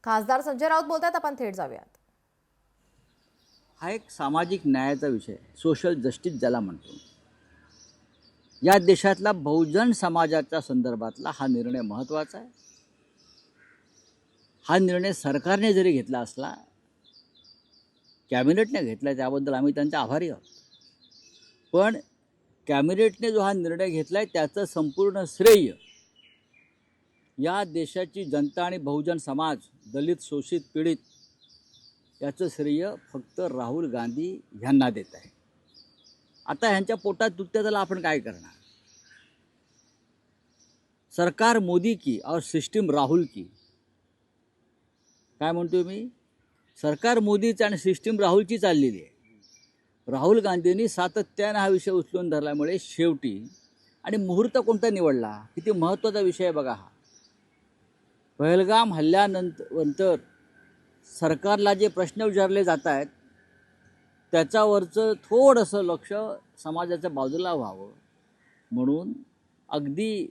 खासदार संजय राऊत बोलतात, आपण थेट जाऊयात. हा एक सामाजिक न्यायाचा विषय, सोशल जस्टिस ज्याला म्हणतो. या देशातला बहुजन समाजाच्या संदर्भातला हा निर्णय महत्त्वाचा आहे. हा निर्णय सरकारने जरी घेतला असला, कॅबिनेटने घेतला, त्याबद्दल आम्ही त्यांचे आभारी आहोत. पण कॅबिनेटने जो हा निर्णय घेतला आहे त्याचं संपूर्ण श्रेय या देशाची जनता आणि बहुजन समाज, दलित, शोषित, पीडित याचं श्रेय फक्त राहुल गांधी यांना देत आहे. आता ह्यांच्या पोटात दुखतं, त्याला आपण काय करणार? सरकार मोदी की और सिस्टीम राहुल की. काय म्हणतोय मी? सरकार मोदीचं आणि सिस्टीम राहुलची चाललेली आहे. राहुल गांधींनी सातत्यानं हा विषय उचलून धरल्यामुळे शेवटी, आणि मुहूर्त कोणता निवडला, किती महत्त्वाचा विषय आहे बघा हा. पहलगाम हल्ल्यानंतर सरकारला जे प्रश्न विचारले जात आहेत त्याच्यावरचं थोडंसं लक्ष समाजाच्या बाजूला व्हावं म्हणून अगदी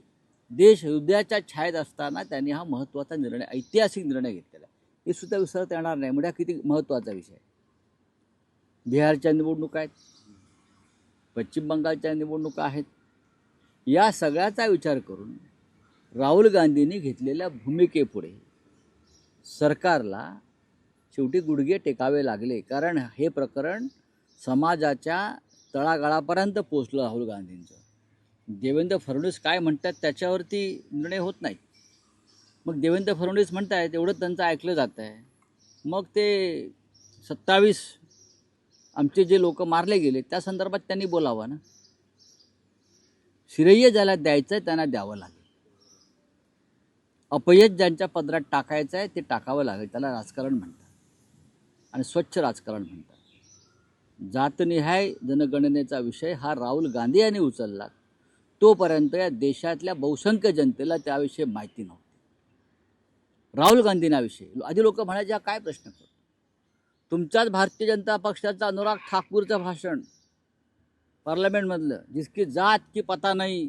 देश युद्धाच्या छायेत असताना त्यांनी हा महत्त्वाचा निर्णय, ऐतिहासिक निर्णय घेतलेला आहे. हे सुद्धा विसरता येणार नाही. म्हणजे किती महत्त्वाचा विषय आहे. बिहारच्या निवडणुका आहेत, पश्चिम बंगालच्या निवडणुका आहेत. या सगळ्याचा विचार करून राहुल गांधींनी घेतलेल्या भूमिकेपुढे सरकारला शेवटी गुडघे टेकावे लागले. कारण हे प्रकरण समाजाच्या तळागाळापर्यंत पोचलं राहुल गांधींचं. देवेंद्र फडणवीस काय म्हणतात त्याच्यावरती निर्णय होत नाहीत. मग देवेंद्र फडणवीस म्हणत आहेत एवढं त्यांचं ऐकलं जातं आहे. मग ते 27 आमचे जे लोक मारले गेले त्या संदर्भात त्यांनी बोलावं ना. श्रेय ज्याला द्यायचं आहे त्यांना द्यावं लागेल. अपयश ज्यांच्या पदरात टाकायचं आहे ते टाकावं लागेल. त्याला राजकारण म्हणतात आणि स्वच्छ राजकारण म्हणतात. जातनिहाय जनगणनेचा विषय हा राहुल गांधी यांनी उचलला. तोपर्यंत या देशातल्या बहुसंख्य जनतेला त्याविषयी माहिती नव्हती. राहुल गांधींविषयी आधी लोक म्हणायचे काय प्रश्न करतो. तुमच्याच भारतीय जनता पक्षाचा अनुराग ठाकूरचं भाषण पार्लियामेंटमधलं, जिसकी जात की पता नहीं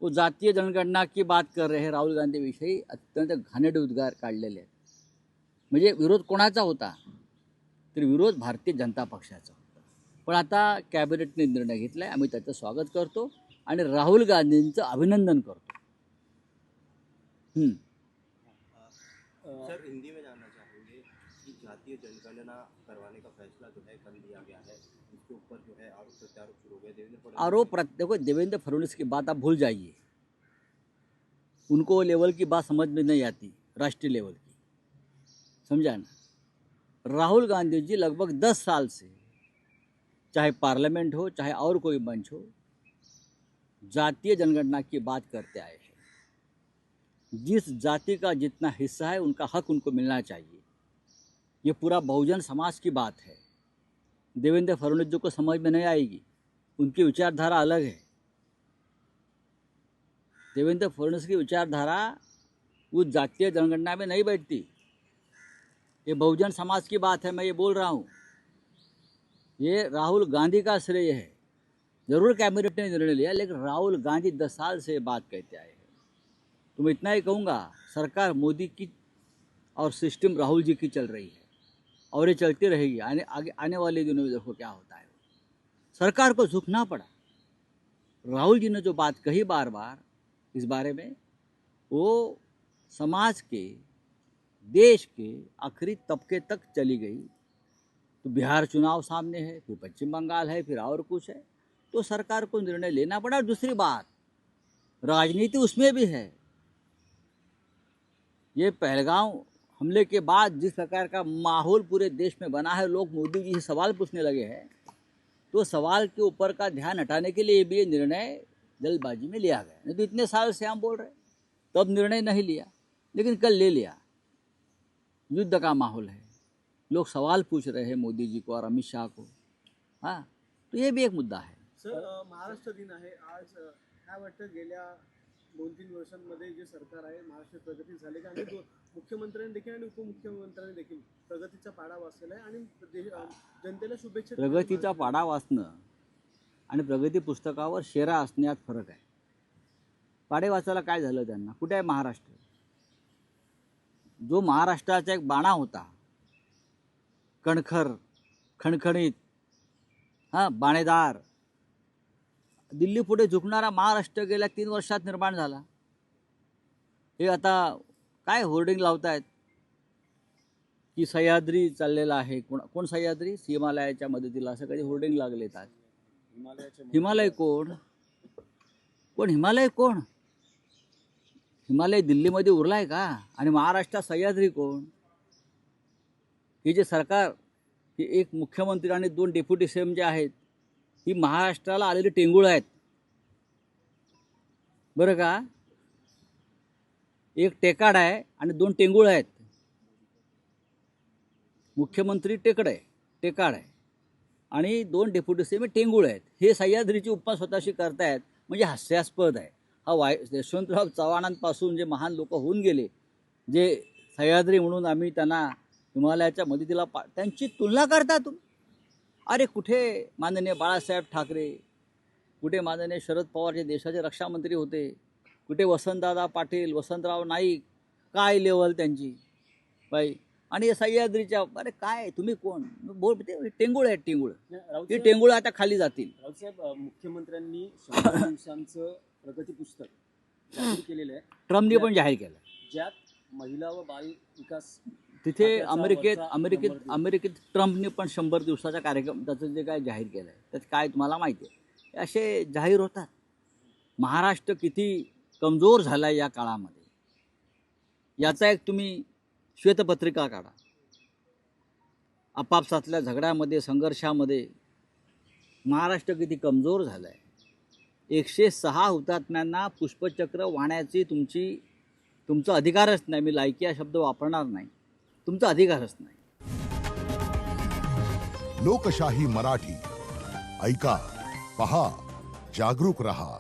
वो जातीय जनगणना की बात कर रहे, राहुल गांधीविषयी अत्यंत घाणेरडे उद्गार काढलेले आहेत. म्हणजे विरोध कोणाचा होता? तर विरोध भारतीय जनता पक्षाचा होता. पण आता कॅबिनेटने निर्णय घेतला आहे, आम्ही त्याचं स्वागत करतो आणि राहुल गांधींचं अभिनंदन करतो. सर, हिंदी में जानना चाहेंगे कि जातीय जनगणना करवाने का फैसला जो है कर लिया गया है, इसके ऊपर जो है आरोप प्रत्यारोप शुरू हो गए। देखो, देवेंद्र फडणवीस की बात आप भूल जाइए. उनको वो लेवल की बात समझ में नहीं आती, राष्ट्रीय लेवल की, समझा ना. राहुल गांधी जी लगभग 10 साल से, चाहे पार्लियामेंट हो चाहे और कोई मंच हो, जातीय जनगणना की बात करते आए हैं. जिस जाति का जितना हिस्सा है उनका हक उनको मिलना चाहिए. ये पूरा बहुजन समाज की बात है. देवेंद्र फडणवीस जी को समझ में नहीं आएगी, उनकी विचारधारा अलग है. देवेंद्र फडणवीस की विचारधारा उस जातीय जनगणना में नहीं बैठती. ये बहुजन समाज की बात है, मैं ये बोल रहा हूँ. ये राहुल गांधी का श्रेय है. जरूर कैबिनेट ने निर्णय लिया, लेकिन राहुल गांधी 10 साल से बात कहते आए हैं. तो मैं इतना ही कहूँगा, सरकार मोदी की और सिस्टम राहुल जी की चल रही है और ये चलती रहेगी. आने वाले दिनों में देखो क्या होता है. सरकार को झुकना पड़ा. राहुल जी ने जो बात कही बार बार इस बारे में, वो समाज के, देश के आखिरी तबके तक चली गई. तो बिहार चुनाव सामने है, फिर पश्चिम बंगाल है, फिर और कुछ है. तो सरकार को निर्णय लेना पड़ा. दूसरी बात, राजनीति उसमें भी है. ये पहलगाम हमले के बाद जिस प्रकार का माहौल पूरे देश में बना है, लोग मोदी जी से सवाल पूछने लगे हैं. तो सवाल के ऊपर का ध्यान हटाने के लिए भी ये निर्णय जल्दबाजी में लिया गया. नहीं तो इतने साल से हम बोल रहे, तब निर्णय नहीं लिया, लेकिन कल ले लिया. युद्ध का माहौल है, लोग सवाल पूछ रहे हैं मोदी जी को और अमित शाह को. हाँ, तो ये भी एक मुद्दा है. सर, महाराष्ट्र दिन आहे आज. काय वाटतं गेल्या 2-3 वर्षांमध्ये जे सरकार आहे महाराष्ट्र प्रगती झाली का? आणि मुख्यमंत्र्यांनी देखील आणि उपमुख्यमंत्र्यांनी देखील प्रगतीचा पाढा वाचलेला आहे आणि जनतेला शुभेच्छा. प्रगतीचा पाढा वाचणं आणि प्रगती पुस्तकावर शेरा असण्यात फरक आहे. पाढे वाचायला काय झालं त्यांना? कुठे आहे महाराष्ट्र? जो महाराष्ट्राचा एक बाणा होता, कणखर, खणखणीत, बाणेदार, दिल्ली पुढे झुकणारा महाराष्ट्र गेल्या 3 वर्षात निर्माण झाला. हे आता काय होर्डिंग लावतायत की सह्याद्री चाललेला आहे. कोण सह्याद्री? हिमालयाच्या मदतीला, असं कधी होर्डिंग लागलेत आज. हिमालय कोण? हिमालय कोण? हिमालय दिल्लीमध्ये उरलाय का? आणि महाराष्ट्रात सह्याद्री कोण? हे जे सरकार, हे एक मुख्यमंत्री आणि 2 डेप्युटी सीएम जे आहेत, ही महाराष्ट्राला आलेली टेंगुळ आहेत बरं का. एक टेकाड आहे आणि 2 टेंगुळ आहेत. मुख्यमंत्री टेकाड आहे आणि 2 डेप्युटी सीएम टेंगुळ आहेत. हे सह्याद्रीची उपमा स्वतःशी करतायत, म्हणजे हास्यास्पद आहे. हा यशवंतराव चव्हाणांपासून जे महान लोक होऊन गेले, जे सह्याद्री म्हणून आम्ही त्यांना हिमालयाच्या मदतीला त्यांची तुलना करता तुम्ही. अरे कुठे माननीय बाळासाहेब ठाकरे, कुठे माननीय शरद पवार जे देशाचे रक्षामंत्री होते, कुठे वसंतदादा पाटील, वसंतराव नाईक, काय लेवल त्यांची बाई. आणि सह्याद्रीच्या, अरे काय तुम्ही कोण? टेंगुळ आहेत, टेंगुळ. ही टेंगुळ आता खाली जातील. राऊतसाहेब, मुख्यमंत्र्यांनी 100 दिवसांचं प्रगती पुस्तक जाहीर केलेलं आहे. ट्रम्पने पण जाहीर केलं. ज्यात महिला व बाल विकास तिथे अमेरिकेत ट्रम्पने पण 100 दिवसाचा कार्यक्रम त्याचं जे काय जाहीर केलं आहे, त्यात काय तुम्हाला माहिती आहे, असे जाहीर होतात. महाराष्ट्र किती कमजोर झाला या काळामध्ये, याचा एक तुम्ही श्वेतपत्रिका काढा. आपापसातल्या झगड्यामध्ये, संघर्षामध्ये महाराष्ट्र किती कमजोर झाला आहे. 106 हुतात्म्यांना पुष्पचक्र वाहण्याची तुमचा अधिकारच नाही. मी लायकी हा शब्द वापरणार नाही. तुमचा अधिकारच नाही. लोकशाही मराठी ऐका, पहा, जागरूक रहा.